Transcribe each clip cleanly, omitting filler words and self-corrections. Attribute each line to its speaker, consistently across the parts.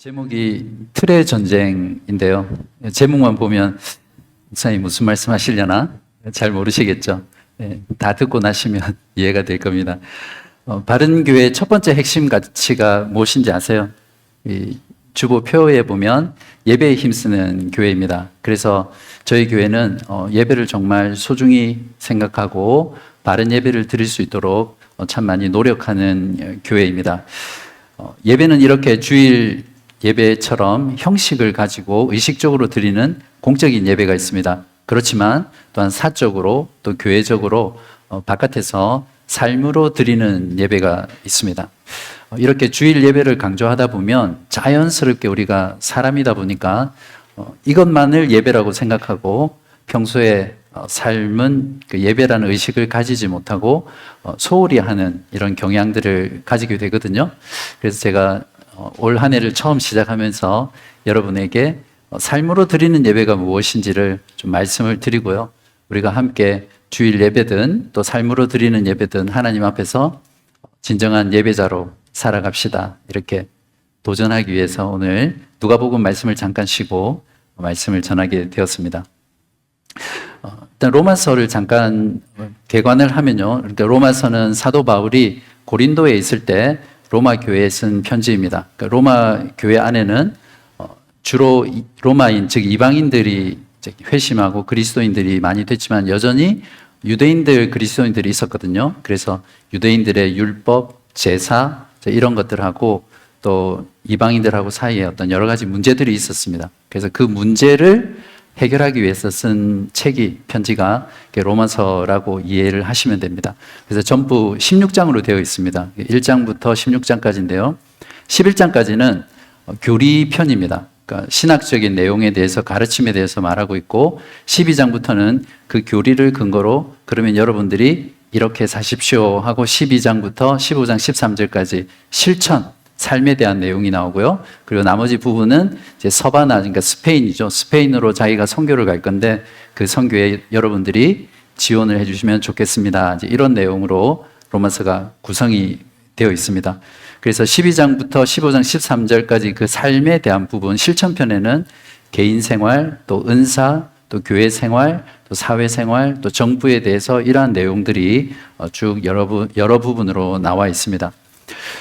Speaker 1: 제목이 틀의 전쟁인데요. 제목만 보면 목사님 무슨 말씀 하시려나 잘 모르시겠죠. 다 듣고 나시면 이해가 될 겁니다. 바른 교회의 첫 번째 핵심 가치가 무엇인지 아세요? 이 주보표에 보면 예배에 힘쓰는 교회입니다. 그래서 저희 교회는 예배를 정말 소중히 생각하고 바른 예배를 드릴 수 있도록 참 많이 노력하는 교회입니다. 예배는 이렇게 주일 예배처럼 형식을 가지고 의식적으로 드리는 공적인 예배가 있습니다. 그렇지만 또한 사적으로 또 교회적으로 바깥에서 삶으로 드리는 예배가 있습니다. 이렇게 주일 예배를 강조하다 보면 자연스럽게 우리가 사람이다 보니까 이것만을 예배라고 생각하고 평소에 삶은 그 예배라는 의식을 가지지 못하고 소홀히 하는 이런 경향들을 가지게 되거든요. 그래서 제가 올 한 해를 처음 시작하면서 여러분에게 삶으로 드리는 예배가 무엇인지를 좀 말씀을 드리고요. 우리가 함께 주일 예배든 또 삶으로 드리는 예배든 하나님 앞에서 진정한 예배자로 살아갑시다. 이렇게 도전하기 위해서 오늘 누가복음 말씀을 잠깐 쉬고 말씀을 전하게 되었습니다. 일단 로마서를 잠깐 개관을 하면요. 그러니까 로마서는 사도 바울이 고린도에 있을 때 로마 교회에 쓴 편지입니다. 그러니까 로마 교회 안에는 주로 로마인, 즉 이방인들이 회심하고 그리스도인들이 많이 됐지만 여전히 유대인들, 그리스도인들이 있었거든요. 그래서 유대인들의 율법, 제사 이런 것들하고 또 이방인들하고 사이에 어떤 여러 가지 문제들이 있었습니다. 그래서 그 문제를 해결하기 위해서 쓴 책이 편지가 로마서라고 이해를 하시면 됩니다. 그래서 전부 16장으로 되어 있습니다. 1장부터 16장까지인데요. 11장까지는 교리편입니다. 그러니까 신학적인 내용에 대해서 가르침에 대해서 말하고 있고 12장부터는 그 교리를 근거로 그러면 여러분들이 이렇게 사십시오 하고 12장부터 15장 13절까지 실천 삶에 대한 내용이 나오고요. 그리고 나머지 부분은 이제 서바나, 그러니까 스페인이죠. 스페인으로 자기가 선교를 갈 건데 그 선교에 여러분들이 지원을 해주시면 좋겠습니다. 이제 이런 내용으로 로마서가 구성이 되어 있습니다. 그래서 12장부터 15장 13절까지 그 삶에 대한 부분, 실천편에는 개인 생활, 또 은사, 또 교회 생활, 또 사회 생활, 또 정부에 대해서 이러한 내용들이 쭉 여러 부분으로 나와 있습니다.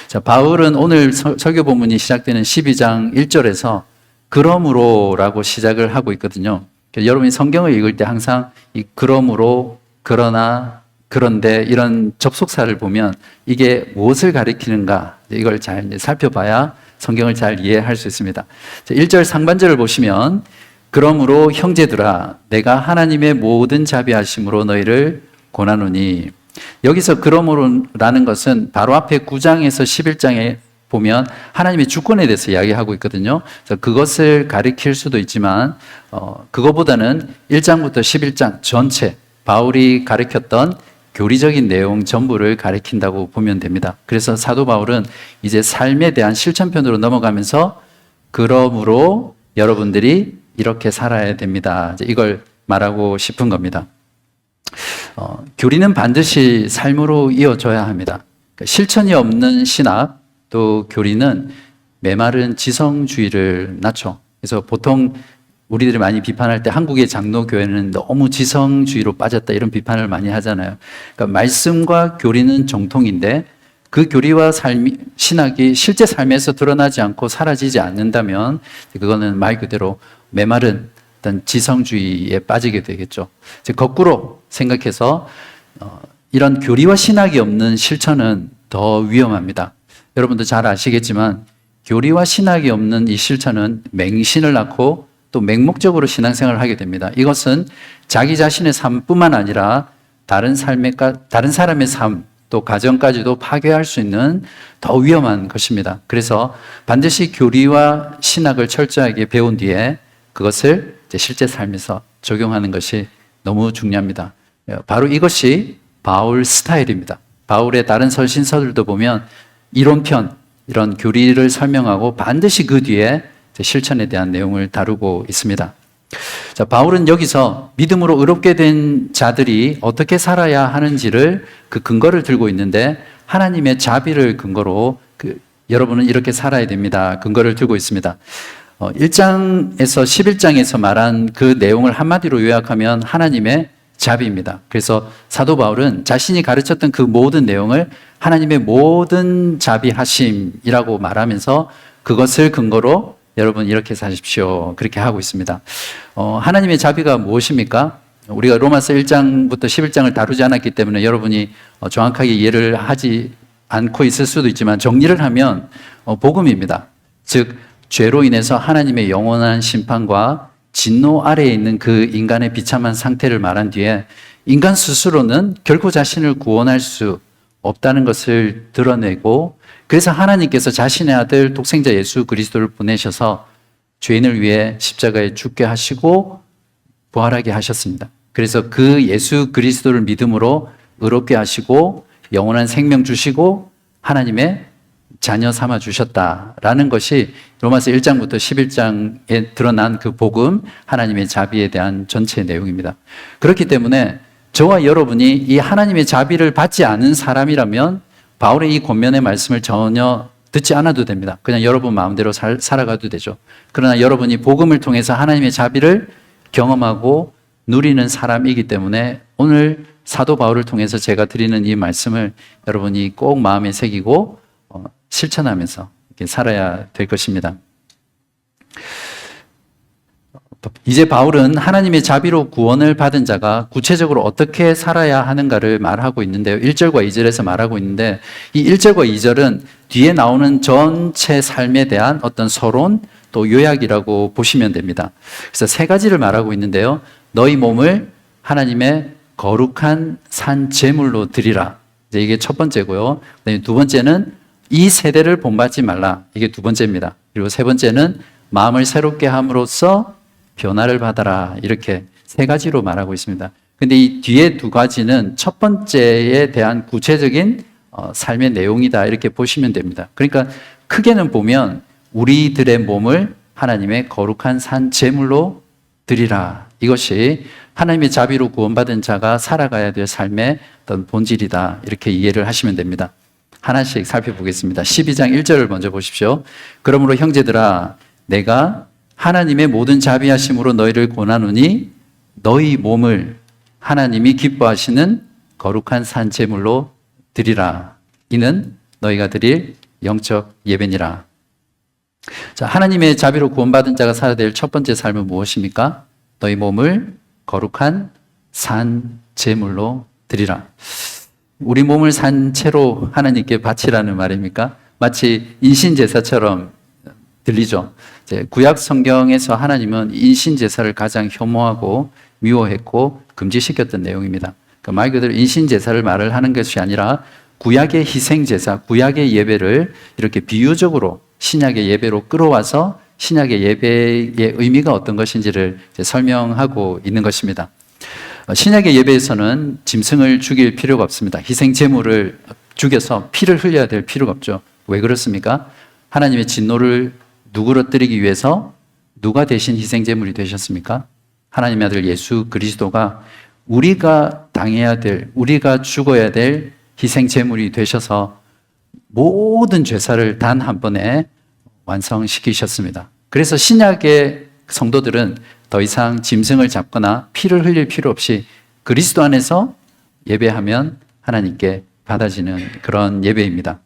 Speaker 1: 자, 바울은 오늘 설교 본문이 시작되는 12장 1절에서 그러므로라고 시작을 하고 있거든요. 여러분이 성경을 읽을 때 항상 이 그러므로, 그러나, 그런데 이런 접속사를 보면 이게 무엇을 가리키는가 이걸 잘 살펴봐야 성경을 잘 이해할 수 있습니다. 자, 1절 상반절을 보시면 그러므로 형제들아 내가 하나님의 모든 자비하심으로 너희를 권하노니 여기서 그러므로라는 것은 바로 앞에 9장에서 11장에 보면 하나님의 주권에 대해서 이야기하고 있거든요. 그래서 그것을 가리킬 수도 있지만 그거보다는 1장부터 11장 전체 바울이 가리켰던 교리적인 내용 전부를 가리킨다고 보면 됩니다. 그래서 사도 바울은 이제 삶에 대한 실천편으로 넘어가면서 그러므로 여러분들이 이렇게 살아야 됩니다. 이걸 말하고 싶은 겁니다. 교리는 반드시 삶으로 이어져야 합니다. 그러니까 실천이 없는 신학 또 교리는 메마른 지성주의를 낳죠. 그래서 보통 우리들이 많이 비판할 때 한국의 장로교회는 너무 지성주의로 빠졌다 이런 비판을 많이 하잖아요. 그러니까 말씀과 교리는 정통인데 그 교리와 신학이 실제 삶에서 드러나지 않고 사라지지 않는다면 그거는 말 그대로 메마른 어떤 지성주의에 빠지게 되겠죠. 거꾸로 생각해서 이런 교리와 신학이 없는 실천은 더 위험합니다. 여러분도 잘 아시겠지만 교리와 신학이 없는 이 실천은 맹신을 낳고 또 맹목적으로 신앙생활을 하게 됩니다. 이것은 자기 자신의 삶뿐만 아니라 다른 사람의 삶, 또 가정까지도 파괴할 수 있는 더 위험한 것입니다. 그래서 반드시 교리와 신학을 철저하게 배운 뒤에 그것을 실제 삶에서 적용하는 것이 너무 중요합니다. 바로 이것이 바울 스타일입니다. 바울의 다른 서신서들도 보면 이론편, 이런 교리를 설명하고 반드시 그 뒤에 실천에 대한 내용을 다루고 있습니다. 자, 바울은 여기서 믿음으로 의롭게 된 자들이 어떻게 살아야 하는지를 그 근거를 들고 있는데 하나님의 자비를 근거로 여러분은 이렇게 살아야 됩니다. 근거를 들고 있습니다. 1장에서 11장에서 말한 그 내용을 한마디로 요약하면 하나님의 자비입니다. 그래서 사도 바울은 자신이 가르쳤던 그 모든 내용을 하나님의 모든 자비하심이라고 말하면서 그것을 근거로 여러분 이렇게 사십시오. 그렇게 하고 있습니다. 하나님의 자비가 무엇입니까? 우리가 로마서 1장부터 11장을 다루지 않았기 때문에 여러분이 정확하게 이해를 하지 않고 있을 수도 있지만 정리를 하면 복음입니다. 즉 죄로 인해서 하나님의 영원한 심판과 진노 아래에 있는 그 인간의 비참한 상태를 말한 뒤에 인간 스스로는 결코 자신을 구원할 수 없다는 것을 드러내고 그래서 하나님께서 자신의 아들 독생자 예수 그리스도를 보내셔서 죄인을 위해 십자가에 죽게 하시고 부활하게 하셨습니다. 그래서 그 예수 그리스도를 믿음으로 의롭게 하시고 영원한 생명 주시고 하나님의 자녀 삼아 주셨다라는 것이 로마서 1장부터 11장에 드러난 그 복음, 하나님의 자비에 대한 전체 내용입니다. 그렇기 때문에 저와 여러분이 이 하나님의 자비를 받지 않은 사람이라면 바울의 이 권면의 말씀을 전혀 듣지 않아도 됩니다. 그냥 여러분 마음대로 살아가도 되죠. 그러나 여러분이 복음을 통해서 하나님의 자비를 경험하고 누리는 사람이기 때문에 오늘 사도 바울을 통해서 제가 드리는 이 말씀을 여러분이 꼭 마음에 새기고 실천하면서 이렇게 살아야 될 것입니다. 이제 바울은 하나님의 자비로 구원을 받은 자가 구체적으로 어떻게 살아야 하는가를 말하고 있는데요. 1절과 2절에서 말하고 있는데 이 1절과 2절은 뒤에 나오는 전체 삶에 대한 어떤 서론 또 요약이라고 보시면 됩니다. 그래서 세 가지를 말하고 있는데요. 너희 몸을 하나님의 거룩한 산 제물로 드리라. 이게 첫 번째고요. 그다음에 두 번째는 이 세대를 본받지 말라. 이게 두 번째입니다. 그리고 세 번째는 마음을 새롭게 함으로써 변화를 받아라. 이렇게 세 가지로 말하고 있습니다. 근데 이 뒤에 두 가지는 첫 번째에 대한 구체적인 삶의 내용이다. 이렇게 보시면 됩니다. 그러니까 크게는 보면 우리들의 몸을 하나님의 거룩한 산 제물로 드리라. 이것이 하나님의 자비로 구원받은 자가 살아가야 될 삶의 어떤 본질이다. 이렇게 이해를 하시면 됩니다. 하나씩 살펴보겠습니다. 12장 1절을 먼저 보십시오. 그러므로 형제들아 내가 하나님의 모든 자비하심으로 너희를 권하노니 너희 몸을 하나님이 기뻐하시는 거룩한 산 제물로 드리라. 이는 너희가 드릴 영적 예배니라. 자, 하나님의 자비로 구원받은 자가 살아야 될 첫 번째 삶은 무엇입니까? 너희 몸을 거룩한 산 제물로 드리라. 우리 몸을 산채로 하나님께 바치라는 말입니까? 마치 인신제사처럼 들리죠. 구약 성경에서 하나님은 인신제사를 가장 혐오하고 미워했고 금지시켰던 내용입니다. 그러니까 말 그대로 인신제사를 말을 하는 것이 아니라 구약의 희생제사, 구약의 예배를 이렇게 비유적으로 신약의 예배로 끌어와서 신약의 예배의 의미가 어떤 것인지를 설명하고 있는 것입니다. 신약의 예배에서는 짐승을 죽일 필요가 없습니다. 희생 제물을 죽여서 피를 흘려야 될 필요가 없죠. 왜 그렇습니까? 하나님의 진노를 누그러뜨리기 위해서 누가 대신 희생 제물이 되셨습니까? 하나님의 아들 예수 그리스도가 우리가 당해야 될, 우리가 죽어야 될 희생 제물이 되셔서 모든 죄사를 단 한 번에 완성시키셨습니다. 그래서 신약의 성도들은 더 이상 짐승을 잡거나 피를 흘릴 필요 없이 그리스도 안에서 예배하면 하나님께 받아지는 그런 예배입니다.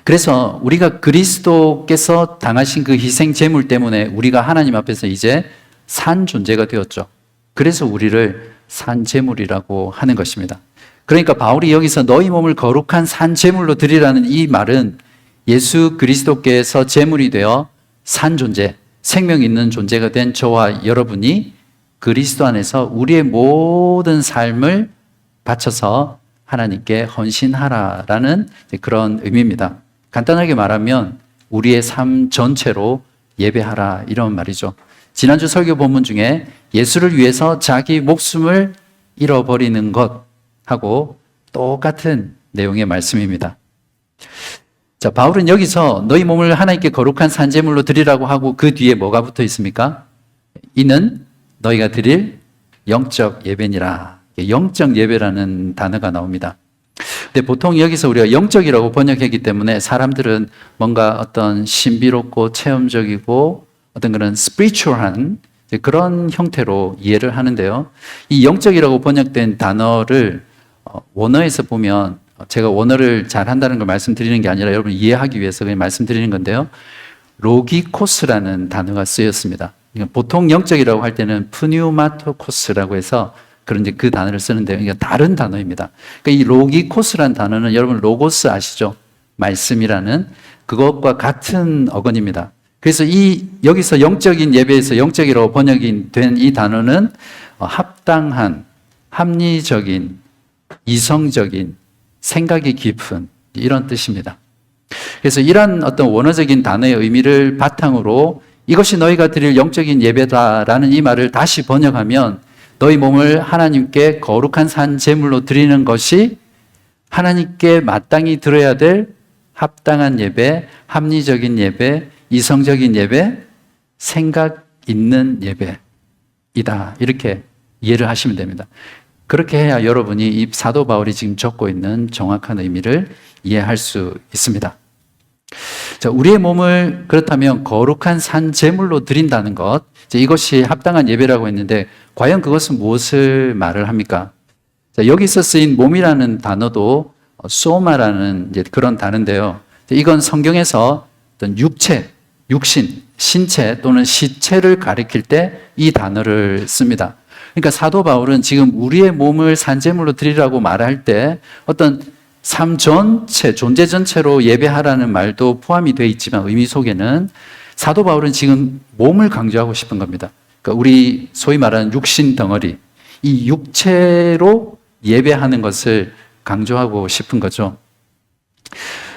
Speaker 1: 그래서 우리가 그리스도께서 당하신 그 희생 제물 때문에 우리가 하나님 앞에서 이제 산 존재가 되었죠. 그래서 우리를 산 제물이라고 하는 것입니다. 그러니까 바울이 여기서 너희 몸을 거룩한 산 제물로 드리라는 이 말은 예수 그리스도께서 제물이 되어 산 존재, 생명 있는 존재가 된 저와 여러분이 그리스도 안에서 우리의 모든 삶을 바쳐서 하나님께 헌신하라라는 그런 의미입니다. 간단하게 말하면 우리의 삶 전체로 예배하라 이런 말이죠. 지난주 설교 본문 중에 예수를 위해서 자기 목숨을 잃어버리는 것하고 똑같은 내용의 말씀입니다. 자, 바울은 여기서 너희 몸을 하나님께 거룩한 산제물로 드리라고 하고 그 뒤에 뭐가 붙어 있습니까? 이는 너희가 드릴 영적 예배니라. 영적 예배라는 단어가 나옵니다. 근데 보통 여기서 우리가 영적이라고 번역했기 때문에 사람들은 뭔가 어떤 신비롭고 체험적이고 어떤 그런 spiritual한 그런 형태로 이해를 하는데요. 이 영적이라고 번역된 단어를 원어에서 보면, 제가 원어를 잘 한다는 걸 말씀드리는 게 아니라 여러분 이해하기 위해서 그냥 말씀드리는 건데요. 로기코스라는 단어가 쓰였습니다. 보통 영적이라고 할 때는 프뉴마토코스라고 해서 그런 이제 그 단어를 쓰는데요. 이게 다른 단어입니다. 그러니까 이 로기코스라는 단어는 여러분 로고스 아시죠? 말씀이라는 그것과 같은 어근입니다. 그래서 여기서 영적인 예배에서 영적이라고 번역이 된 이 단어는 합당한, 합리적인, 이성적인, 생각이 깊은 이런 뜻입니다. 그래서 이런 어떤 원어적인 단어의 의미를 바탕으로 이것이 너희가 드릴 영적인 예배다라는 이 말을 다시 번역하면 너희 몸을 하나님께 거룩한 산 제물로 드리는 것이 하나님께 마땅히 드려야 될 합당한 예배, 합리적인 예배, 이성적인 예배, 생각 있는 예배이다. 이렇게 이해를 하시면 됩니다. 그렇게 해야 여러분이 이 사도 바울이 지금 적고 있는 정확한 의미를 이해할 수 있습니다. 자, 우리의 몸을 그렇다면 거룩한 산 제물로 드린다는 것, 이것이 합당한 예배라고 했는데 과연 그것은 무엇을 말을 합니까? 자, 여기서 쓰인 몸이라는 단어도 소마라는 이제 그런 단어인데요. 이건 성경에서 어떤 육체, 육신, 신체 또는 시체를 가리킬 때 이 단어를 씁니다. 그러니까 사도 바울은 지금 우리의 몸을 산제물로 드리라고 말할 때 어떤 삶 전체, 존재 전체로 예배하라는 말도 포함이 되어 있지만 의미 속에는 사도 바울은 지금 몸을 강조하고 싶은 겁니다. 그러니까 우리 소위 말하는 육신 덩어리, 이 육체로 예배하는 것을 강조하고 싶은 거죠.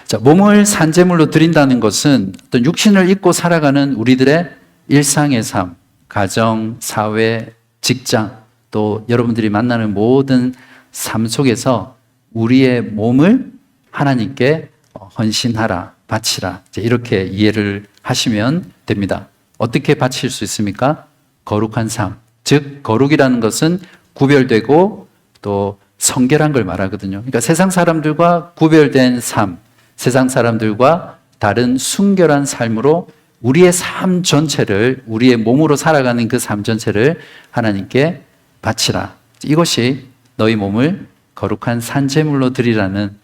Speaker 1: 자, 몸을 산제물로 드린다는 것은 어떤 육신을 입고 살아가는 우리들의 일상의 삶, 가정, 사회, 직장, 또 여러분들이 만나는 모든 삶 속에서 우리의 몸을 하나님께 헌신하라, 바치라. 이렇게 이해를 하시면 됩니다. 어떻게 바칠 수 있습니까? 거룩한 삶. 즉, 거룩이라는 것은 구별되고 또 성결한 걸 말하거든요. 그러니까 세상 사람들과 구별된 삶, 세상 사람들과 다른 순결한 삶으로 우리의 삶 전체를, 우리의 몸으로 살아가는 그 삶 전체를 하나님께 바치라. 이것이 너희 몸을 거룩한 산제물로 드리라는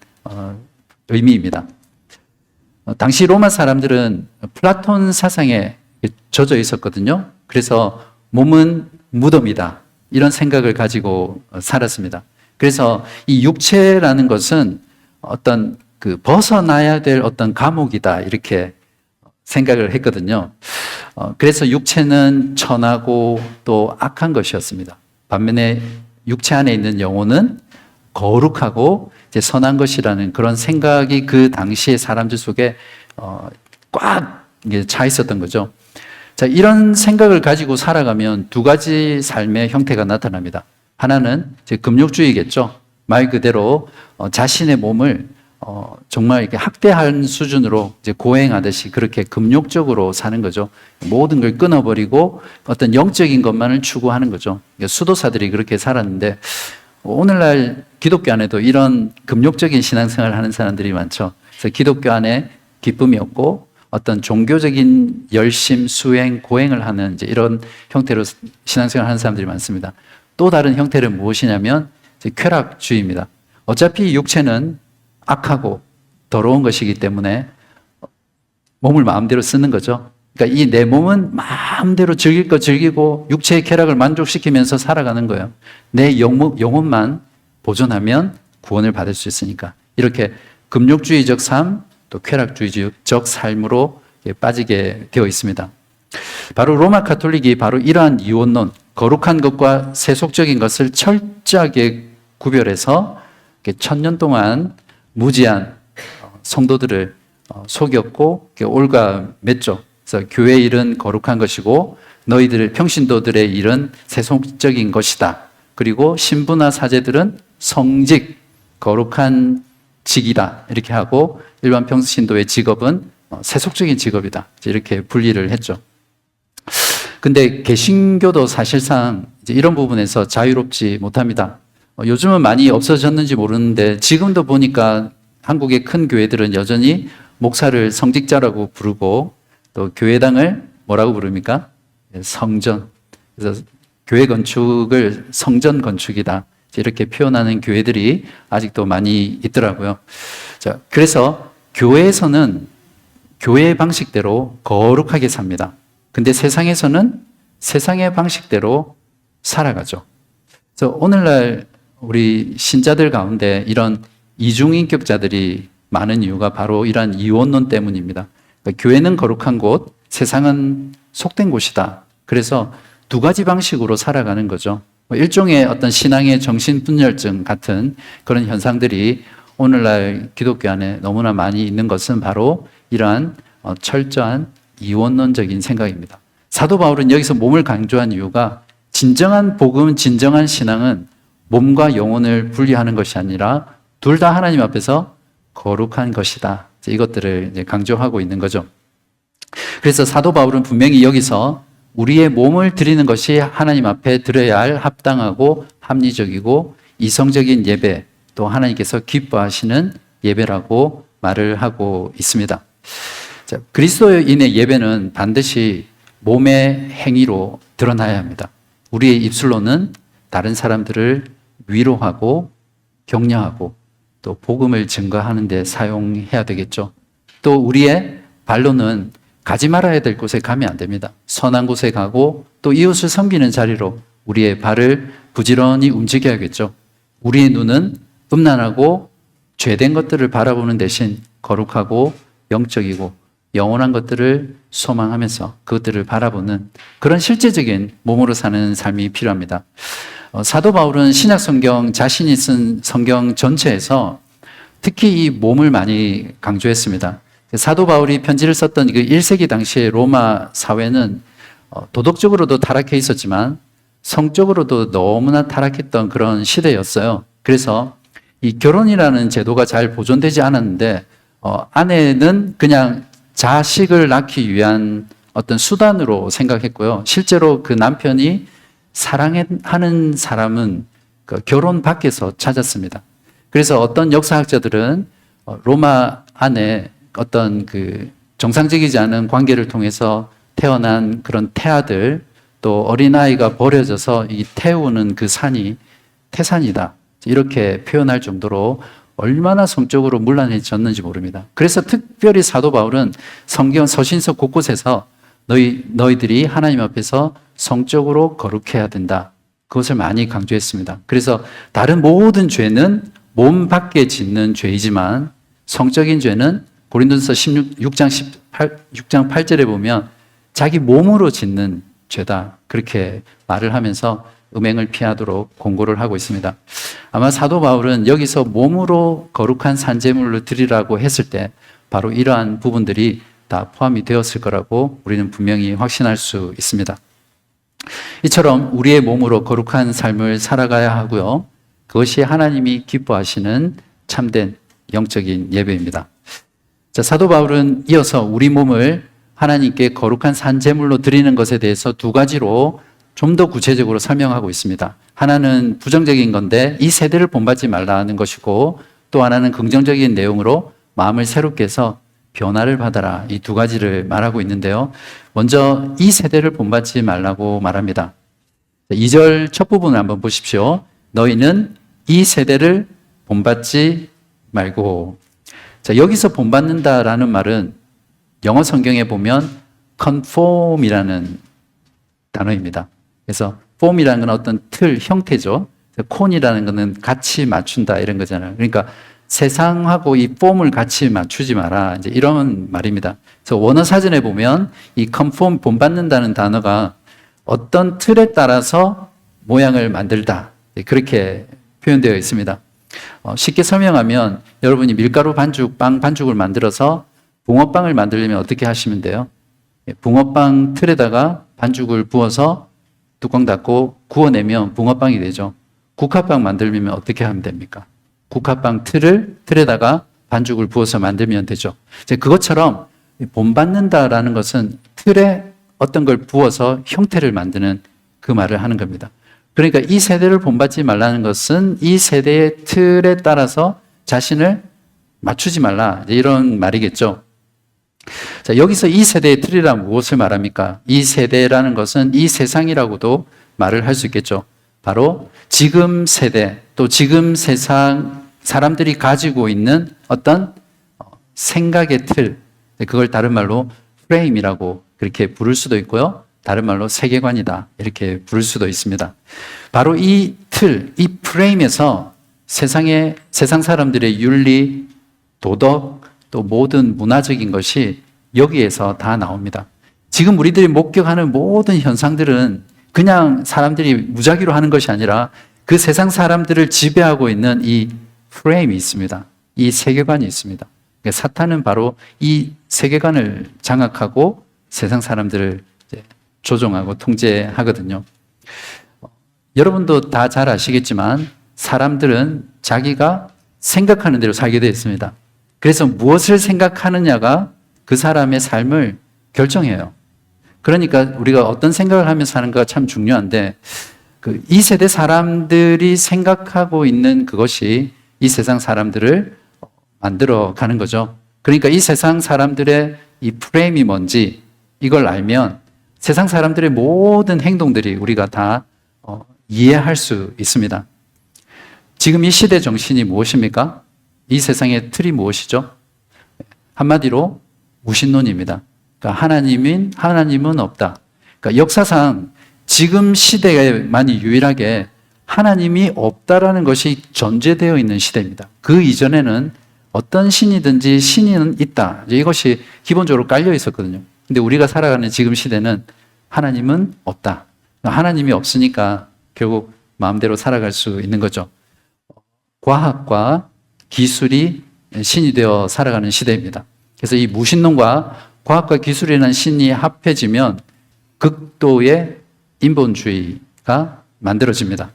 Speaker 1: 의미입니다. 당시 로마 사람들은 플라톤 사상에 젖어 있었거든요. 그래서 몸은 무덤이다. 이런 생각을 가지고 살았습니다. 그래서 이 육체라는 것은 어떤 벗어나야 될 어떤 감옥이다. 이렇게 생각을 했거든요. 그래서 육체는 천하고 또 악한 것이었습니다. 반면에 육체 안에 있는 영혼은 거룩하고 이제 선한 것이라는 그런 생각이 그 당시의 사람들 속에 꽉 차 있었던 거죠. 자, 이런 생각을 가지고 살아가면 두 가지 삶의 형태가 나타납니다. 하나는 이제 금욕주의겠죠. 말 그대로 자신의 몸을 정말 이렇게 학대한 수준으로 이제 고행하듯이 그렇게 금욕적으로 사는 거죠. 모든 걸 끊어버리고 어떤 영적인 것만을 추구하는 거죠. 수도사들이 그렇게 살았는데 오늘날 기독교 안에도 이런 금욕적인 신앙생활을 하는 사람들이 많죠. 그래서 기독교 안에 기쁨이 없고 어떤 종교적인 열심, 수행, 고행을 하는 이제 이런 형태로 신앙생활을 하는 사람들이 많습니다. 또 다른 형태는 무엇이냐면 이제 쾌락주의입니다. 어차피 육체는 악하고 더러운 것이기 때문에 몸을 마음대로 쓰는 거죠. 그러니까 이 내 몸은 마음대로 즐길 거 즐기고 육체의 쾌락을 만족시키면서 살아가는 거예요. 내 영혼만 보존하면 구원을 받을 수 있으니까. 이렇게 금욕주의적 삶, 또 쾌락주의적 삶으로 빠지게 되어 있습니다. 바로 로마 가톨릭이 바로 이러한 이원론, 거룩한 것과 세속적인 것을 철저하게 구별해서 1000년 동안 무지한 성도들을 속였고 올가맸죠. 그래서 교회의 일은 거룩한 것이고 너희들 평신도들의 일은 세속적인 것이다. 그리고 신부나 사제들은 성직, 거룩한 직이다. 이렇게 하고 일반 평신도의 직업은 세속적인 직업이다. 이렇게 분리를 했죠. 근데 개신교도 사실상 이제 이런 부분에서 자유롭지 못합니다. 요즘은 많이 없어졌는지 모르는데 지금도 보니까 한국의 큰 교회들은 여전히 목사를 성직자라고 부르고 또 교회당을 뭐라고 부릅니까? 성전. 그래서 교회 건축을 성전 건축이다. 이렇게 표현하는 교회들이 아직도 많이 있더라고요. 자, 그래서 교회에서는 교회의 방식대로 거룩하게 삽니다. 근데 세상에서는 세상의 방식대로 살아가죠. 그래서 오늘날 우리 신자들 가운데 이런 이중인격자들이 많은 이유가 바로 이러한 이원론 때문입니다. 그러니까 교회는 거룩한 곳, 세상은 속된 곳이다. 그래서 두 가지 방식으로 살아가는 거죠. 일종의 어떤 신앙의 정신분열증 같은 그런 현상들이 오늘날 기독교 안에 너무나 많이 있는 것은 바로 이러한 철저한 이원론적인 생각입니다. 사도 바울은 여기서 몸을 강조한 이유가 진정한 복음, 진정한 신앙은 몸과 영혼을 분리하는 것이 아니라 둘 다 하나님 앞에서 거룩한 것이다. 이것들을 이제 강조하고 있는 거죠. 그래서 사도 바울은 분명히 여기서 우리의 몸을 드리는 것이 하나님 앞에 드려야 할 합당하고 합리적이고 이성적인 예배, 또 하나님께서 기뻐하시는 예배라고 말을 하고 있습니다. 자, 그리스도인의 예배는 반드시 몸의 행위로 드러나야 합니다. 우리의 입술로는 다른 사람들을 위로하고 격려하고 또 복음을 증거하는 데 사용해야 되겠죠. 또 우리의 발로는 가지 말아야 될 곳에 가면 안 됩니다. 선한 곳에 가고 또 이웃을 섬기는 자리로 우리의 발을 부지런히 움직여야겠죠. 우리의 눈은 음란하고 죄된 것들을 바라보는 대신 거룩하고 영적이고 영원한 것들을 소망하면서 그것들을 바라보는 그런 실제적인 몸으로 사는 삶이 필요합니다. 사도 바울은 신약 성경 자신이 쓴 성경 전체에서 특히 이 몸을 많이 강조했습니다. 사도 바울이 편지를 썼던 그 1세기 당시의 로마 사회는 도덕적으로도 타락해 있었지만 성적으로도 너무나 타락했던 그런 시대였어요. 그래서 이 결혼이라는 제도가 잘 보존되지 않았는데 아내는 그냥 자식을 낳기 위한 어떤 수단으로 생각했고요. 실제로 그 남편이 사랑하는 사람은 그 결혼 밖에서 찾았습니다. 그래서 어떤 역사학자들은 로마 안에 어떤 그 정상적이지 않은 관계를 통해서 태어난 그런 태아들 또 어린아이가 버려져서 이 태우는 그 산이 태산이다. 이렇게 표현할 정도로 얼마나 성적으로 문란해졌는지 모릅니다. 그래서 특별히 사도 바울은 성경 서신서 곳곳에서 너희들이 하나님 앞에서 성적으로 거룩해야 된다. 그것을 많이 강조했습니다. 그래서 다른 모든 죄는 몸 밖에 짓는 죄이지만 성적인 죄는 고린도서 6장 8절에 보면 자기 몸으로 짓는 죄다. 그렇게 말을 하면서 음행을 피하도록 공고를 하고 있습니다. 아마 사도 바울은 여기서 몸으로 거룩한 산제물을 드리라고 했을 때 바로 이러한 부분들이 다 포함이 되었을 거라고 우리는 분명히 확신할 수 있습니다. 이처럼 우리의 몸으로 거룩한 삶을 살아가야 하고요. 그것이 하나님이 기뻐하시는 참된 영적인 예배입니다. 자, 사도 바울은 이어서 우리 몸을 하나님께 거룩한 산제물로 드리는 것에 대해서 두 가지로 좀 더 구체적으로 설명하고 있습니다. 하나는 부정적인 건데 이 세대를 본받지 말라는 것이고 또 하나는 긍정적인 내용으로 마음을 새롭게 해서 변화를 받아라. 이 두 가지를 말하고 있는데요. 먼저 이 세대를 본받지 말라고 말합니다. 2절 첫 부분을 한번 보십시오. 너희는 이 세대를 본받지 말고. 자, 여기서 본받는다라는 말은 영어 성경에 보면 conform이라는 단어입니다. 그래서 form이라는 건 어떤 틀, 형태죠. con이라는 것은 같이 맞춘다 이런 거잖아요. 그러니까 세상하고 이 폼을 같이 맞추지 마라. 이제 이런 말입니다. 그래서 원어 사전에 보면 이 conform, 본받는다는 단어가 어떤 틀에 따라서 모양을 만들다. 그렇게 표현되어 있습니다. 쉽게 설명하면 여러분이 밀가루 반죽, 빵 반죽을 만들어서 붕어빵을 만들려면 어떻게 하시면 돼요? 붕어빵 틀에다가 반죽을 부어서 뚜껑 닫고 구워내면 붕어빵이 되죠. 국화빵 만들려면 어떻게 하면 됩니까? 국화빵 틀에다가 반죽을 부어서 만들면 되죠. 이제 그것처럼 본받는다라는 것은 틀에 어떤 걸 부어서 형태를 만드는 그 말을 하는 겁니다. 그러니까 이 세대를 본받지 말라는 것은 이 세대의 틀에 따라서 자신을 맞추지 말라. 이런 말이겠죠. 자, 여기서 이 세대의 틀이란 무엇을 말합니까? 이 세대라는 것은 이 세상이라고도 말을 할 수 있겠죠. 바로 지금 세대, 또 지금 세상 사람들이 가지고 있는 어떤 생각의 틀, 그걸 다른 말로 프레임이라고 그렇게 부를 수도 있고요. 다른 말로 세계관이다. 이렇게 부를 수도 있습니다. 바로 이 틀, 이 프레임에서 세상 사람들의 윤리, 도덕, 또 모든 문화적인 것이 여기에서 다 나옵니다. 지금 우리들이 목격하는 모든 현상들은 그냥 사람들이 무작위로 하는 것이 아니라 그 세상 사람들을 지배하고 있는 이 프레임이 있습니다. 이 세계관이 있습니다. 그러니까 사탄은 바로 이 세계관을 장악하고 세상 사람들을 조종하고 통제하거든요. 여러분도 다 잘 아시겠지만 사람들은 자기가 생각하는 대로 살게 되어 있습니다. 그래서 무엇을 생각하느냐가 그 사람의 삶을 결정해요. 그러니까 우리가 어떤 생각을 하면서 사는가가 참 중요한데 이 세대 사람들이 생각하고 있는 그것이 이 세상 사람들을 만들어 가는 거죠. 그러니까 이 세상 사람들의 이 프레임이 뭔지 이걸 알면 세상 사람들의 모든 행동들이 우리가 다 이해할 수 있습니다. 지금 이 시대 정신이 무엇입니까? 이 세상의 틀이 무엇이죠? 한마디로 무신론입니다. 그러니까 하나님은 없다. 그러니까 역사상 지금 시대에만이 유일하게 하나님이 없다라는 것이 전제되어 있는 시대입니다. 그 이전에는 어떤 신이든지 신은 있다. 이것이 기본적으로 깔려 있었거든요. 근데 우리가 살아가는 지금 시대는 하나님은 없다. 하나님이 없으니까 결국 마음대로 살아갈 수 있는 거죠. 과학과 기술이 신이 되어 살아가는 시대입니다. 그래서 이 무신론과 과학과 기술이라는 신이 합해지면 극도의 인본주의가 만들어집니다.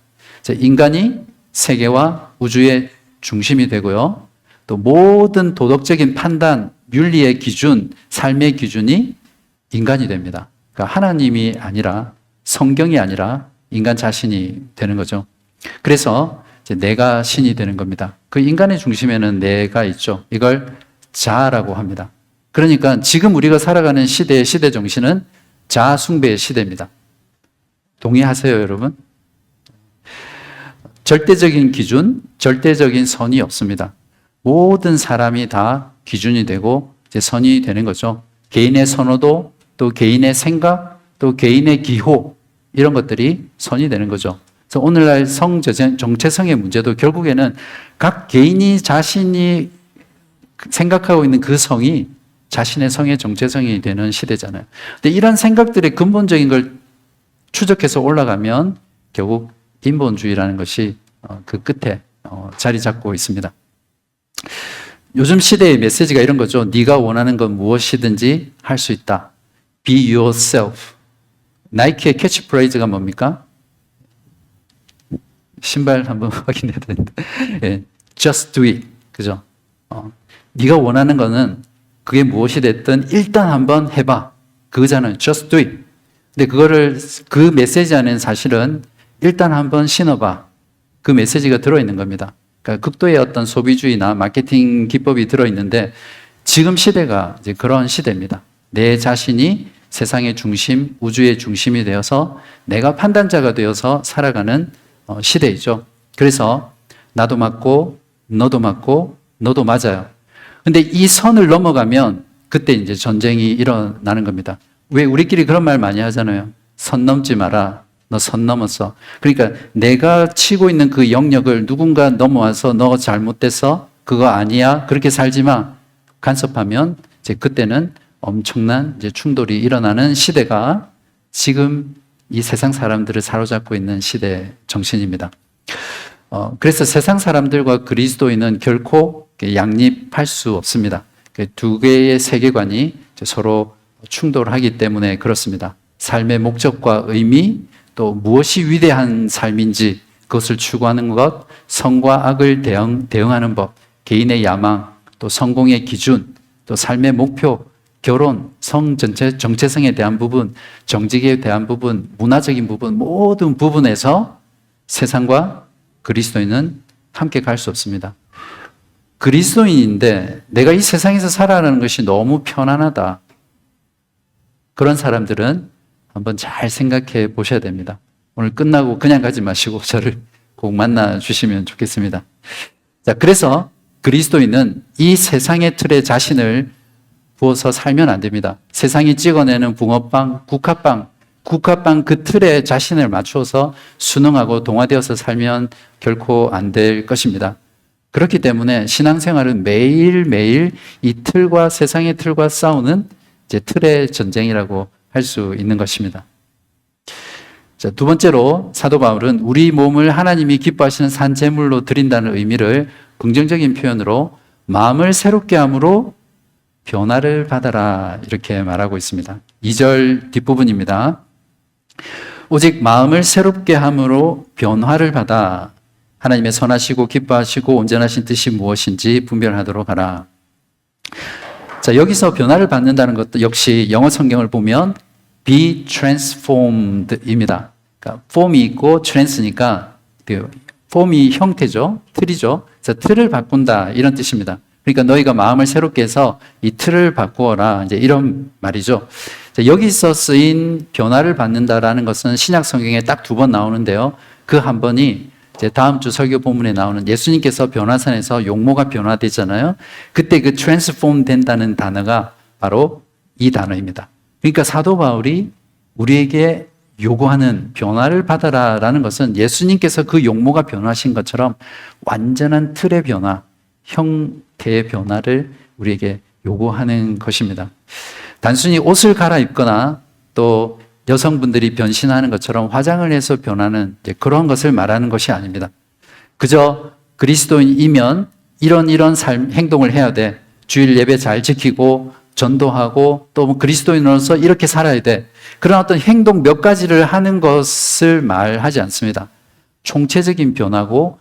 Speaker 1: 인간이 세계와 우주의 중심이 되고요. 또 모든 도덕적인 판단, 윤리의 기준, 삶의 기준이 인간이 됩니다. 그러니까 하나님이 아니라 성경이 아니라 인간 자신이 되는 거죠. 그래서 이제 내가 신이 되는 겁니다. 그 인간의 중심에는 내가 있죠. 이걸 자아라고 합니다. 그러니까 지금 우리가 살아가는 시대의 시대 정신은 자아 숭배의 시대입니다. 동의하세요, 여러분? 절대적인 기준, 절대적인 선이 없습니다. 모든 사람이 다 기준이 되고 이제 선이 되는 거죠. 개인의 선호도, 또 개인의 생각, 또 개인의 기호 이런 것들이 선이 되는 거죠. 그래서 오늘날 정체성의 문제도 결국에는 각 개인이 자신이 생각하고 있는 그 성이 자신의 성의 정체성이 되는 시대잖아요. 근데 이런 생각들의 근본적인 걸 추적해서 올라가면 결국 인본주의라는 것이 그 끝에 자리 잡고 있습니다. 요즘 시대의 메시지가 이런 거죠. 네가 원하는 건 무엇이든지 할 수 있다. Be yourself. 나이키의 캐치프레이즈가 뭡니까? 신발 한번 확인해야 되는데. 예, just do it. 그죠? 네가 원하는 거는 그게 무엇이 됐든 일단 한번 해봐. 그거잖아요. just do it. 근데 그 메시지 안에는 사실은 일단 한번 신어봐. 그 메시지가 들어있는 겁니다. 그러니까 극도의 어떤 소비주의나 마케팅 기법이 들어있는데 지금 시대가 이제 그런 시대입니다. 내 자신이 세상의 중심, 우주의 중심이 되어서 내가 판단자가 되어서 살아가는 시대이죠. 그래서 나도 맞고 너도 맞고 너도 맞아요. 근데 이 선을 넘어가면 그때 이제 전쟁이 일어나는 겁니다. 왜 우리끼리 그런 말 많이 하잖아요. 선 넘지 마라. 너 선 넘었어. 그러니까 내가 치고 있는 그 영역을 누군가 넘어와서 너 잘못됐어? 그거 아니야? 그렇게 살지 마. 간섭하면 이제 그때는 엄청난 이제 충돌이 일어나는 시대가 지금 이 세상 사람들을 사로잡고 있는 시대 정신입니다. 그래서 세상 사람들과 그리스도인은 결코 양립할 수 없습니다. 두 개의 세계관이 서로 충돌하기 때문에 그렇습니다. 삶의 목적과 의미, 또 무엇이 위대한 삶인지 그것을 추구하는 것, 선과 악을 대응하는 법, 개인의 야망, 또 성공의 기준, 또 삶의 목표, 결혼, 정체성에 대한 부분, 정직에 대한 부분, 문화적인 부분, 모든 부분에서 세상과 그리스도인은 함께 갈 수 없습니다. 그리스도인인데 내가 이 세상에서 살아가는 것이 너무 편안하다. 그런 사람들은 한번 잘 생각해 보셔야 됩니다. 오늘 끝나고 그냥 가지 마시고 저를 꼭 만나 주시면 좋겠습니다. 자, 그래서 그리스도인은 이 세상의 틀에 자신을 부어서 살면 안 됩니다. 세상이 찍어내는 붕어빵, 국화빵 그 틀에 자신을 맞추어서 순응하고 동화되어서 살면 결코 안 될 것입니다. 그렇기 때문에 신앙생활은 매일매일 이 틀과 세상의 틀과 싸우는 이제 틀의 전쟁이라고 할 수 있는 것입니다. 자, 두 번째로 사도 바울은 우리 몸을 하나님이 기뻐하시는 산 제물로 드린다는 의미를 긍정적인 표현으로 마음을 새롭게 함으로 변화를 받아라 이렇게 말하고 있습니다. 2절 뒷부분입니다. 오직 마음을 새롭게 함으로 변화를 받아 하나님의 선하시고 기뻐하시고 온전하신 뜻이 무엇인지 분별하도록 하라. 자, 여기서 변화를 받는다는 것도 역시 영어 성경을 보면 be transformed입니다. 그러니까 form이 있고 trans니까 form이 형태죠, 틀이죠. 그래서 틀을 바꾼다 이런 뜻입니다. 그러니까 너희가 마음을 새롭게 해서 이 틀을 바꾸어라 이제 이런 말이죠. 자, 여기서 쓰인 변화를 받는다라는 것은 신약 성경에 딱 두 번 나오는데요. 그 한 번이 이제 다음 주 설교 본문에 나오는 예수님께서 변화산에서 용모가 변화되잖아요. 그때 그 transform 된다는 단어가 바로 이 단어입니다. 그러니까 사도 바울이 우리에게 요구하는 변화를 받아라라는 것은 예수님께서 그 용모가 변화하신 것처럼 완전한 틀의 변화, 형태의 변화를 우리에게 요구하는 것입니다. 단순히 옷을 갈아입거나 또 여성분들이 변신하는 것처럼 화장을 해서 변하는 그런 것을 말하는 것이 아닙니다. 그저 그리스도인이면 이런 행동을 해야 돼. 주일 예배 잘 지키고 전도하고 또 그리스도인으로서 이렇게 살아야 돼. 그런 어떤 행동 몇 가지를 하는 것을 말하지 않습니다. 총체적인 변화고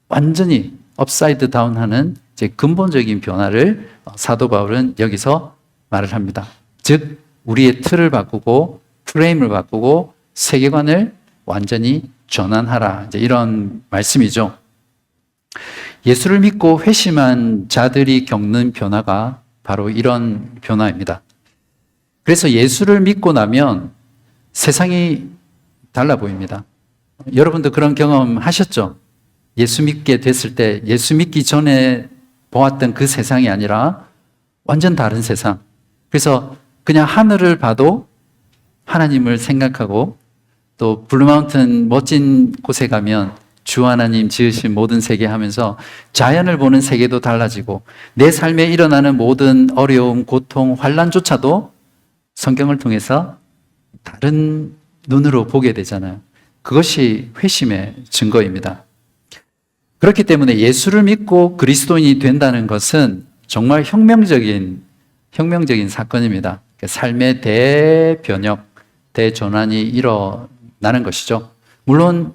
Speaker 1: 완전히 업사이드 다운하는 근본적인 변화를 사도 바울은 여기서 말을 합니다. 즉 우리의 틀을 바꾸고 프레임을 바꾸고 세계관을 완전히 전환하라. 이런 말씀이죠. 예수를 믿고 회심한 자들이 겪는 변화가 바로 이런 변화입니다. 그래서 예수를 믿고 나면 세상이 달라 보입니다. 여러분도 그런 경험 하셨죠? 예수 믿게 됐을 때 예수 믿기 전에 보았던 그 세상이 아니라 완전 다른 세상. 그래서 그냥 하늘을 봐도 하나님을 생각하고 또 블루마운튼 멋진 곳에 가면 주 하나님 지으신 모든 세계 하면서 자연을 보는 세계도 달라지고 내 삶에 일어나는 모든 어려움, 고통, 환난조차도 성경을 통해서 다른 눈으로 보게 되잖아요. 그것이 회심의 증거입니다. 그렇기 때문에 예수를 믿고 그리스도인이 된다는 것은 정말 혁명적인 사건입니다. 삶의 대변혁, 대전환이 일어나는 것이죠. 물론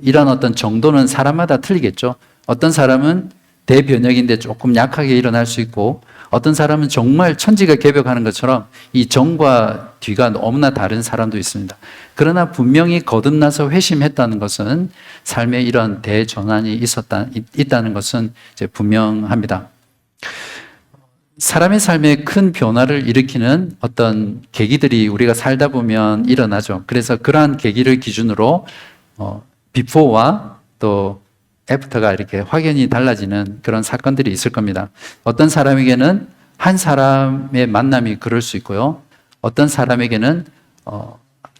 Speaker 1: 이런 어떤 정도는 사람마다 틀리겠죠. 어떤 사람은 대변혁인데 조금 약하게 일어날 수 있고 어떤 사람은 정말 천지가 개벽하는 것처럼 이 전과 뒤가 너무나 다른 사람도 있습니다. 그러나 분명히 거듭나서 회심했다는 것은 삶에 이런 대전환이 있다는 것은 이제 분명합니다. 사람의 삶에 큰 변화를 일으키는 어떤 계기들이 우리가 살다 보면 일어나죠. 그래서 그러한 계기를 기준으로 비포와 또 애프터가 이렇게 확연히 달라지는 그런 사건들이 있을 겁니다. 어떤 사람에게는 한 사람의 만남이 그럴 수 있고요. 어떤 사람에게는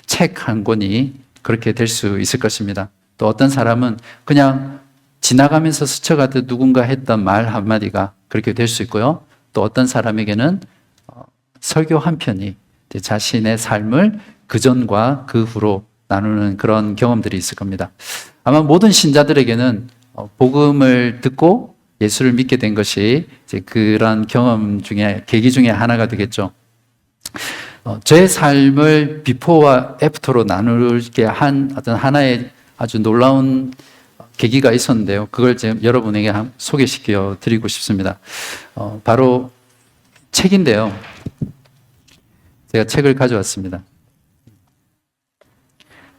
Speaker 1: 책 한 권이 그렇게 될 수 있을 것입니다. 또 어떤 사람은 그냥 지나가면서 스쳐가듯 누군가 했던 말 한마디가 그렇게 될 수 있고요. 또 어떤 사람에게는 설교 한 편이 자신의 삶을 그전과 그 후로 나누는 그런 경험들이 있을 겁니다. 아마 모든 신자들에게는 복음을 듣고 예수를 믿게 된 것이 이제 그런 경험 중에 계기 중에 하나가 되겠죠. 제 삶을 비포와 애프터로 나누게 한 어떤 하나의 아주 놀라운 계기가 있었는데요. 그걸 제가 여러분에게 소개시켜 드리고 싶습니다. 바로 책인데요. 제가 책을 가져왔습니다.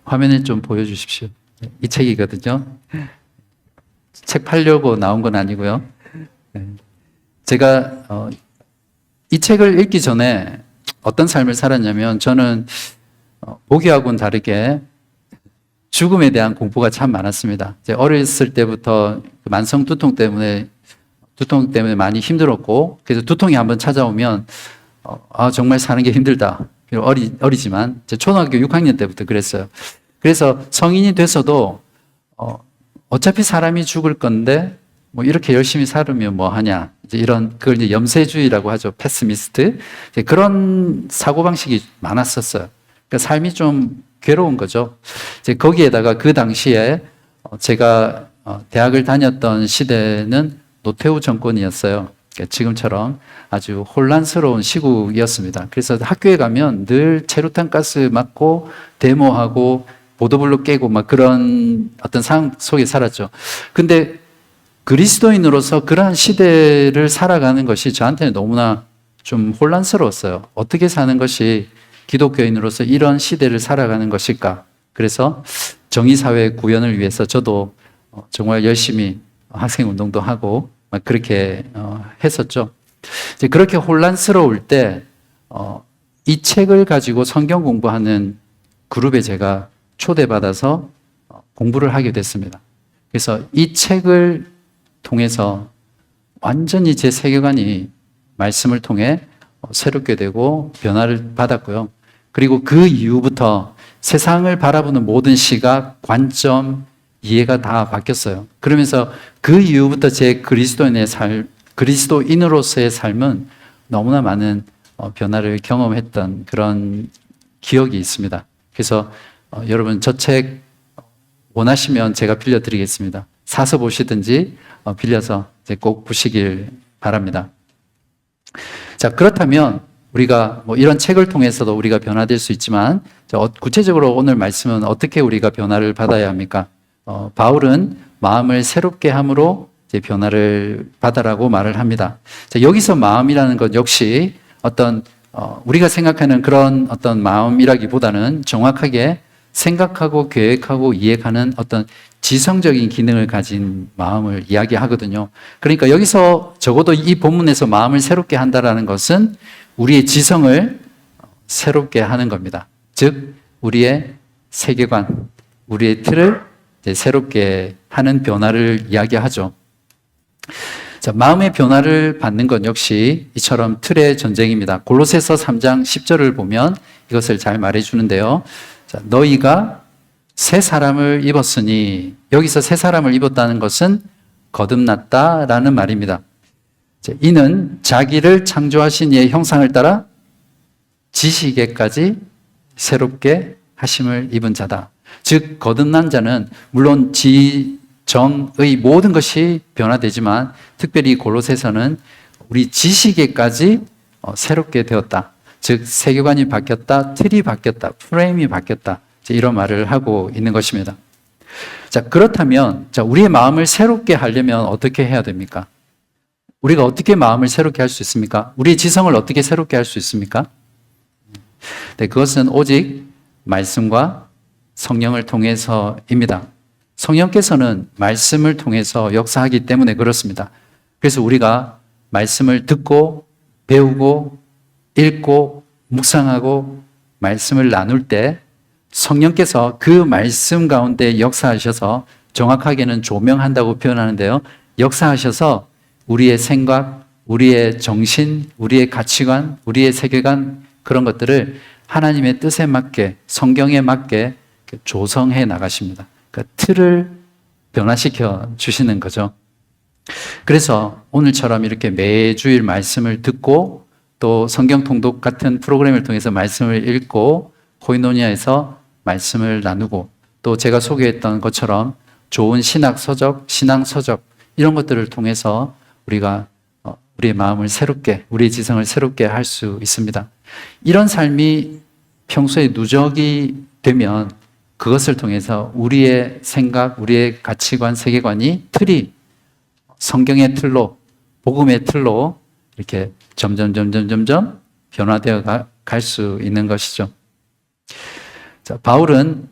Speaker 1: 화면에 좀 보여주십시오. 이 책이거든요. 책 팔려고 나온 건 아니고요. 제가 이 책을 읽기 전에 어떤 삶을 살았냐면 저는 보기하고는 다르게 죽음에 대한 공부가 참 많았습니다. 어렸을 때부터 만성 두통 때문에 많이 힘들었고, 그래서 두통이 한번 찾아오면 정말 사는 게 힘들다. 어리지만 초등학교 6학년 때부터 그랬어요. 그래서 성인이 돼서도 어차피 사람이 죽을 건데 뭐 이렇게 열심히 살으면 뭐 하냐. 그걸 이제 염세주의라고 하죠. 패스미스트. 그런 사고방식이 많았었어요. 그러니까 삶이 좀 괴로운 거죠. 거기에다가 그 당시에 제가 대학을 다녔던 시대는 노태우 정권이었어요. 그러니까 지금처럼 아주 혼란스러운 시국이었습니다. 그래서 학교에 가면 늘 체류탄 가스 맞고 데모하고 보도블록 깨고 막 그런 어떤 상황 속에 살았죠. 근데 그리스도인으로서 그러한 시대를 살아가는 것이 저한테는 너무나 좀 혼란스러웠어요. 어떻게 사는 것이 기독교인으로서 이런 시대를 살아가는 것일까? 그래서 정의사회 구현을 위해서 저도 정말 열심히 학생운동도 하고 막 그렇게 했었죠. 이제 그렇게 혼란스러울 때 이 책을 가지고 성경 공부하는 그룹에 제가 초대받아서 공부를 하게 됐습니다. 그래서 이 책을 통해서 완전히 제 세계관이 말씀을 통해 새롭게 되고 변화를 받았고요. 그리고 그 이후부터 세상을 바라보는 모든 시각, 관점, 이해가 다 바뀌었어요. 그러면서 그 이후부터 제 그리스도인으로서의 삶은 너무나 많은 변화를 경험했던 그런 기억이 있습니다. 그래서 여러분 저 책 원하시면 제가 빌려드리겠습니다. 사서 보시든지 빌려서 꼭 보시길 바랍니다. 자, 그렇다면 우리가 뭐 이런 책을 통해서도 우리가 변화될 수 있지만 구체적으로 오늘 말씀은 어떻게 우리가 변화를 받아야 합니까? 바울은 마음을 새롭게 함으로 변화를 받아라고 말을 합니다. 자, 여기서 마음이라는 것 역시 어떤 우리가 생각하는 그런 어떤 마음이라기보다는 정확하게 생각하고 계획하고 이해하는 어떤 지성적인 기능을 가진 마음을 이야기하거든요. 그러니까 여기서 적어도 이 본문에서 마음을 새롭게 한다라는 것은 우리의 지성을 새롭게 하는 겁니다. 즉 우리의 세계관, 우리의 틀을 새롭게 하는 변화를 이야기하죠. 자, 마음의 변화를 받는 것 역시 이처럼 틀의 전쟁입니다. 골로새서 3장 10절을 보면 이것을 잘 말해주는데요. 자, 너희가 새 사람을 입었으니, 여기서 새 사람을 입었다는 것은 거듭났다라는 말입니다. 자, 이는 자기를 창조하신 이의 형상을 따라 지식에까지 새롭게 하심을 입은 자다. 즉 거듭난 자는 물론 지정의 모든 것이 변화되지만 특별히 골로새서는 우리 지식에까지 새롭게 되었다. 즉 세계관이 바뀌었다, 틀이 바뀌었다, 프레임이 바뀌었다. 이런 말을 하고 있는 것입니다. 자, 그렇다면 우리의 마음을 새롭게 하려면 어떻게 해야 됩니까? 우리가 어떻게 마음을 새롭게 할 수 있습니까? 우리의 지성을 어떻게 새롭게 할 수 있습니까? 네, 그것은 오직 말씀과 성령을 통해서입니다. 성령께서는 말씀을 통해서 역사하기 때문에 그렇습니다. 그래서 우리가 말씀을 듣고 배우고 읽고 묵상하고 말씀을 나눌 때 성령께서 그 말씀 가운데 역사하셔서 정확하게는 조명한다고 표현하는데요. 역사하셔서 우리의 생각, 우리의 정신, 우리의 가치관, 우리의 세계관 그런 것들을 하나님의 뜻에 맞게 성경에 맞게 조성해 나가십니다. 그 틀을 변화시켜 주시는 거죠. 그래서 오늘처럼 이렇게 매주일 말씀을 듣고 또 성경 통독 같은 프로그램을 통해서 말씀을 읽고 코이노니아에서 말씀을 나누고 또 제가 소개했던 것처럼 좋은 신학 서적, 신앙 서적 이런 것들을 통해서 우리가 우리의 마음을 새롭게, 우리의 지성을 새롭게 할 수 있습니다. 이런 삶이 평소에 누적이 되면 그것을 통해서 우리의 생각, 우리의 가치관, 세계관이 틀이 성경의 틀로, 복음의 틀로 이렇게 점점 변화되어 갈 수 있는 것이죠. 자, 바울은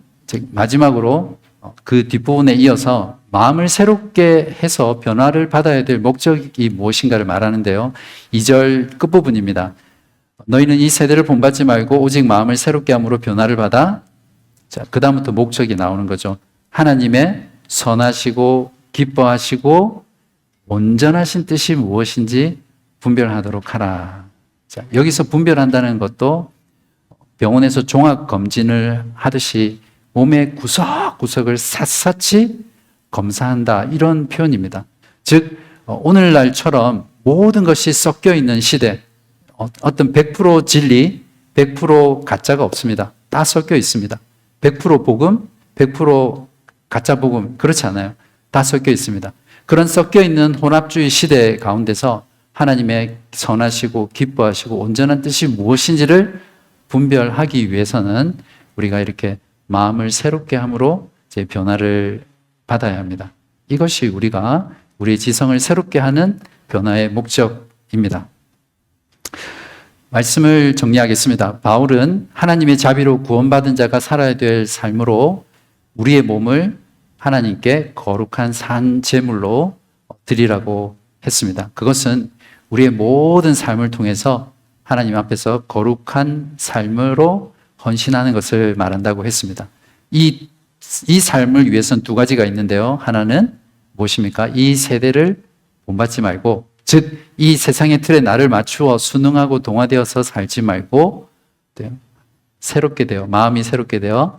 Speaker 1: 마지막으로 그 뒷부분에 이어서 마음을 새롭게 해서 변화를 받아야 될 목적이 무엇인가를 말하는데요. 2절 끝부분입니다. 너희는 이 세대를 본받지 말고 오직 마음을 새롭게 함으로 변화를 받아. 자, 그 다음부터 목적이 나오는 거죠. 하나님의 선하시고 기뻐하시고 온전하신 뜻이 무엇인지 분별하도록 하라. 자, 여기서 분별한다는 것도 병원에서 종합 검진을 하듯이 몸의 구석구석을 샅샅이 검사한다, 이런 표현입니다. 즉 오늘날처럼 모든 것이 섞여 있는 시대, 어떤 100% 진리, 100% 가짜가 없습니다. 다 섞여 있습니다. 100% 복음, 100% 가짜 복음, 그렇지 않아요. 다 섞여 있습니다. 그런 섞여 있는 혼합주의 시대 가운데서 하나님의 선하시고 기뻐하시고 온전한 뜻이 무엇인지를 분별하기 위해서는 우리가 이렇게 마음을 새롭게 함으로 이제 변화를 받아야 합니다. 이것이 우리가 우리의 지성을 새롭게 하는 변화의 목적입니다. 말씀을 정리하겠습니다. 바울은 하나님의 자비로 구원받은 자가 살아야 될 삶으로 우리의 몸을 하나님께 거룩한 산 제물로 드리라고 했습니다. 그것은 우리의 모든 삶을 통해서 하나님 앞에서 거룩한 삶으로 헌신하는 것을 말한다고 했습니다. 이 삶을 위해서는 두 가지가 있는데요. 하나는 무엇입니까? 이 세대를 본받지 말고, 즉 이 세상의 틀에 나를 맞추어 순응하고 동화되어서 살지 말고 새롭게 되어, 마음이 새롭게 되어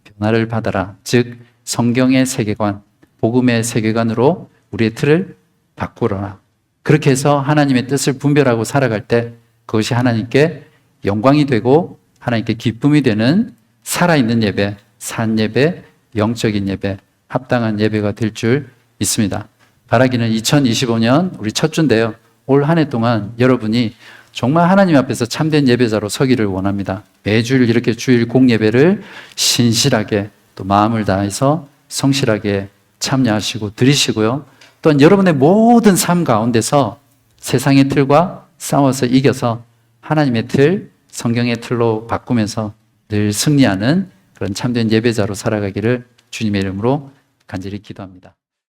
Speaker 1: 변화를 받아라. 즉 성경의 세계관, 복음의 세계관으로 우리의 틀을 바꾸라. 그렇게 해서 하나님의 뜻을 분별하고 살아갈 때 그것이 하나님께 영광이 되고 하나님께 기쁨이 되는 살아있는 예배, 산 예배, 영적인 예배, 합당한 예배가 될 줄 믿습니다. 바라기는 2025년 우리 첫 주인데요. 올 한 해 동안 여러분이 정말 하나님 앞에서 참된 예배자로 서기를 원합니다. 매주일 이렇게 주일 공예배를 신실하게 또 마음을 다해서 성실하게 참여하시고 드리시고요. 또한 여러분의 모든 삶 가운데서 세상의 틀과 싸워서 이겨서 하나님의 틀, 성경의 틀로 바꾸면서 늘 승리하는 그런 참된 예배자로 살아가기를 주님의 이름으로 간절히 기도합니다.